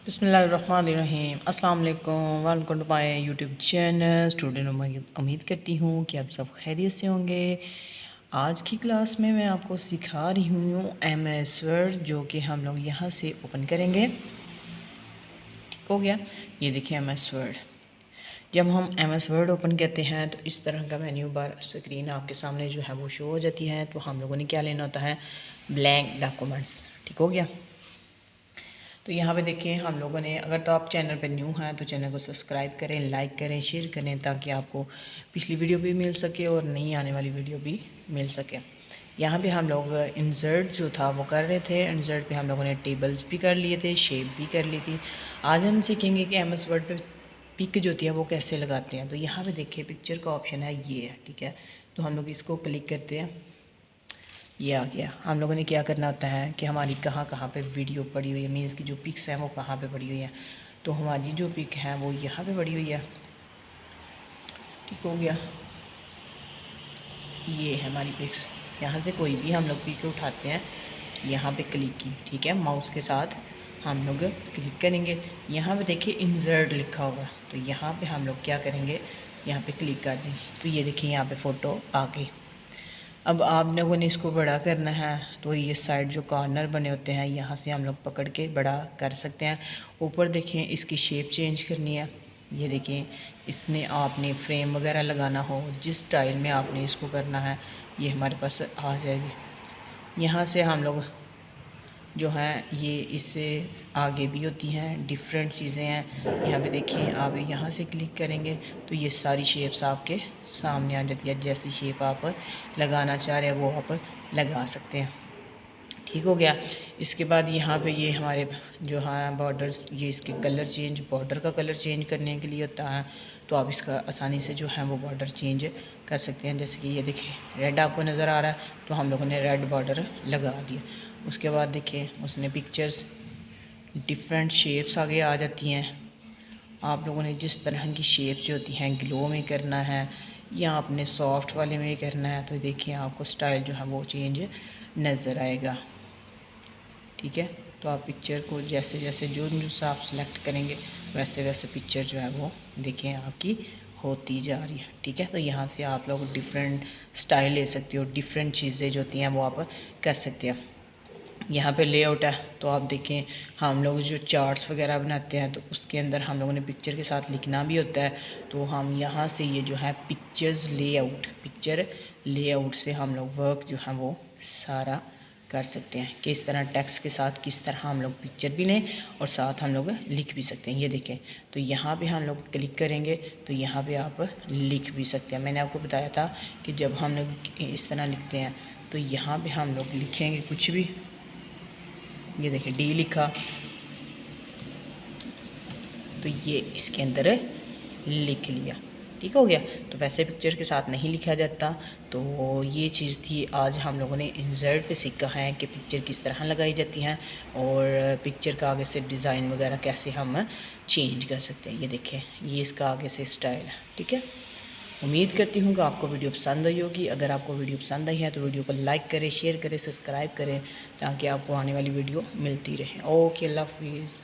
बिस्मिल्लाहिर्रहमानिर्रहीम अस्सलाम वालेकुम, welcome to my YouTube channel student. उम्मीद करती हूँ कि आप सब खैरियत से होंगे। आज की क्लास में मैं आपको सिखा रही हूँ MS वर्ड, जो कि हम लोग यहाँ से ओपन करेंगे। ठीक हो गया। ये देखिए MS वर्ड। जब हम MS वर्ड ओपन करते हैं तो इस तरह का मेन्यू बार स्क्रीन आपके सामने जो है वो शो हो जाती है। तो हम लोगों ने क्या लेना होता है, ब्लैंक डॉक्यूमेंट्स। ठीक हो गया। तो यहाँ पे देखिए हम लोगों ने, अगर तो आप चैनल पे न्यू हैं तो चैनल को सब्सक्राइब करें, लाइक करें, शेयर करें, ताकि आपको पिछली वीडियो भी मिल सके और नई आने वाली वीडियो भी मिल सके। यहाँ पे हम लोग इंसर्ट जो था वो कर रहे थे। इंसर्ट पे हम लोगों ने टेबल्स भी कर लिए थे, शेप भी कर ली थी। आज हम सीखेंगे कि MS वर्ड पे पिक जो होती है वो कैसे लगाते हैं। तो यहाँ पे देखिए पिक्चर का ऑप्शन है, ये है। ठीक है, तो हम लोग इसको क्लिक करते हैं, ये आ गया। हम लोगों ने क्या करना होता है कि हमारी कहाँ कहाँ पे वीडियो पड़ी हुई है, मीन्स की जो पिक्स हैं वो कहाँ पे पड़ी हुई है। तो हमारी जो पिक है वो यहाँ पे पड़ी हुई है। ठीक हो गया। ये है हमारी पिक्स। यहाँ से कोई भी हम लोग पिक उठाते हैं, यहाँ पे क्लिक की, ठीक है, माउस के साथ हम लोग क्लिक करेंगे। यहाँ पे देखिए इंसर्ट लिखा हुआ है, तो यहाँ पे हम लोग क्या करेंगे, यहाँ पे क्लिक कर देंगे। तो ये देखिए यहाँ पे फ़ोटो आ गई। अब आप लोगों ने इसको बड़ा करना है तो ये साइड जो कॉर्नर बने होते हैं यहाँ से हम लोग पकड़ के बड़ा कर सकते हैं। ऊपर देखिए इसकी शेप चेंज करनी है। ये देखिए इसमें आपने फ्रेम वगैरह लगाना हो, जिस स्टाइल में आपने इसको करना है ये हमारे पास आ जाएगी। यहाँ से हम लोग जो हैं ये इससे आगे भी होती हैं, डिफरेंट चीज़ें हैं। यहाँ पे देखिए आप यहाँ से क्लिक करेंगे तो ये सारी शेप्स आपके सामने आ जाती है। जैसी शेप आप लगाना चाह रहे हैं वो आप लगा सकते हैं। ठीक हो गया। इसके बाद यहाँ पे ये हमारे जो हैं बॉर्डर्स, ये इसके कलर चेंज, बॉर्डर का कलर चेंज करने के लिए होता है। तो आप इसका आसानी से जो है वो बॉर्डर चेंज कर सकते हैं। जैसे कि ये देखिए रेड आपको नज़र आ रहा है, तो हम लोगों ने रेड बॉर्डर लगा दिया। उसके बाद देखिए उसने पिक्चर्स डिफरेंट शेप्स आगे आ जाती हैं। आप लोगों ने जिस तरह की शेप्स जो होती हैं ग्लो में करना है या अपने सॉफ्ट वाले में करना है, तो देखिए आपको स्टाइल जो है वो चेंज नज़र आएगा। ठीक है, तो आप पिक्चर को जैसे जैसे जो जो सा आप सेलेक्ट करेंगे वैसे वैसे पिक्चर जो है वो देखिए आपकी होती जा रही है। ठीक है, तो यहाँ से आप लोग डिफरेंट स्टाइल ले सकते हो, डिफरेंट चीज़ें जो होती हैं वो आप कर सकते हैं। यहाँ पे लेआउट है, तो आप देखें हम लोग जो चार्ट्स वगैरह बनाते हैं तो उसके अंदर हम लोगों ने पिक्चर के साथ लिखना भी होता है। तो हम यहाँ से ये जो है पिक्चर लेआउट से हम लोग वर्क जो है वो सारा कर सकते हैं कि इस तरह टेक्स्ट के साथ किस तरह हम लोग पिक्चर भी लें और साथ हम लोग लिख भी सकते हैं। ये देखें, तो यहाँ पे हम लोग क्लिक करेंगे तो यहाँ पे आप लिख भी सकते हैं। मैंने आपको बताया था कि जब हम लोग इस तरह लिखते हैं तो यहाँ पे हम लोग लिखेंगे कुछ भी। ये देखिए D लिखा, तो ये इसके अंदर लिख लिया। ठीक हो गया। तो वैसे पिक्चर के साथ नहीं लिखा जाता। तो ये चीज़ थी, आज हम लोगों ने इंसर्ट पे सीखा है कि पिक्चर किस तरह लगाई जाती हैं और पिक्चर का आगे से डिज़ाइन वगैरह कैसे हम चेंज कर सकते हैं। ये देखें ये इसका आगे से स्टाइल है। ठीक है, उम्मीद करती हूँ कि आपको वीडियो पसंद आई होगी। अगर आपको वीडियो पसंद आई है तो वीडियो को लाइक करें, शेयर करें, सब्सक्राइब करें, ताकि आपको आने वाली वीडियो मिलती रहे। ओके, अल्लाह हाफिज़।